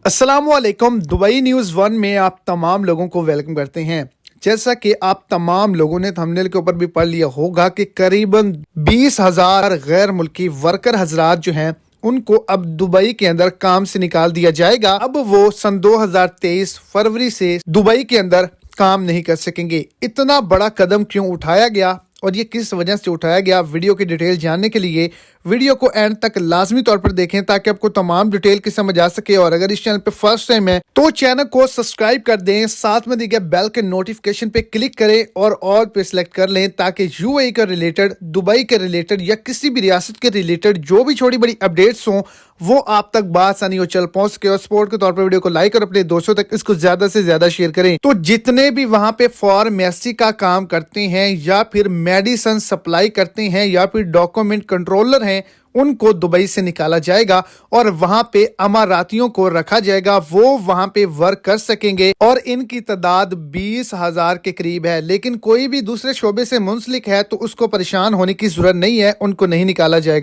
अस्सलामुअलैकुम। Dubai news one में आप तमाम लोगों को वेलकम करते हैं। जैसा कि आप तमाम लोगों ने थंबनेल के ऊपर भी पढ़ लिया होगा कि करीबन 20,000 गैर मुल्की वर्कर हजरात जो हैं उनको अब दुबई के अंदर काम से निकाल दिया जाएगा। अब वो सन 2023 फरवरी से दुबई के अंदर काम नहीं कर सकेंगे। इतना बड़ा कदम क्यों उठाया गया और ये किस वजह से उठाया गया, वीडियो की डिटेल जानने के लिए वीडियो को एंड तक लाजमी तौर पर देखें ताकि आपको तमाम डिटेल की समझ आ सके। और अगर इस चैनल पे फर्स्ट टाइम है तो चैनल को सब्सक्राइब कर दें, साथ में दिए गए बेल के नोटिफिकेशन पे क्लिक करें और ऑल पे सिलेक्ट कर लें ताकि यूएई के रिलेटेड, दुबई के रिलेटेड या किसी भी रियासत के रिलेटेड जो भी छोटी बड़ी अपडेट्स हों वो आप तक बआसानी हो चल पहुंच सके। और सपोर्ट के तौर पर वीडियो को लाइक और अपने दोस्तों तक इसको ज्यादा से ज्यादा शेयर करें। तो जितने भी वहां पे फार्मेसी का काम करते हैं या फिर मेडिसिन सप्लाई करते हैं या फिर डॉक्यूमेंट कंट्रोलर हैं उनको दुबई से निकाला जाएगा और वहां पे अमारातियों को रखा जाएगा। वो वहां पे वर्क कर सकेंगे और इनकी तादाद 20,000 के करीब है। लेकिन कोई भी दूसरे शोबे से मुंसलिक है तो उसको परेशान होने की जरूरत नहीं है, उनको नहीं निकाला जाएगा।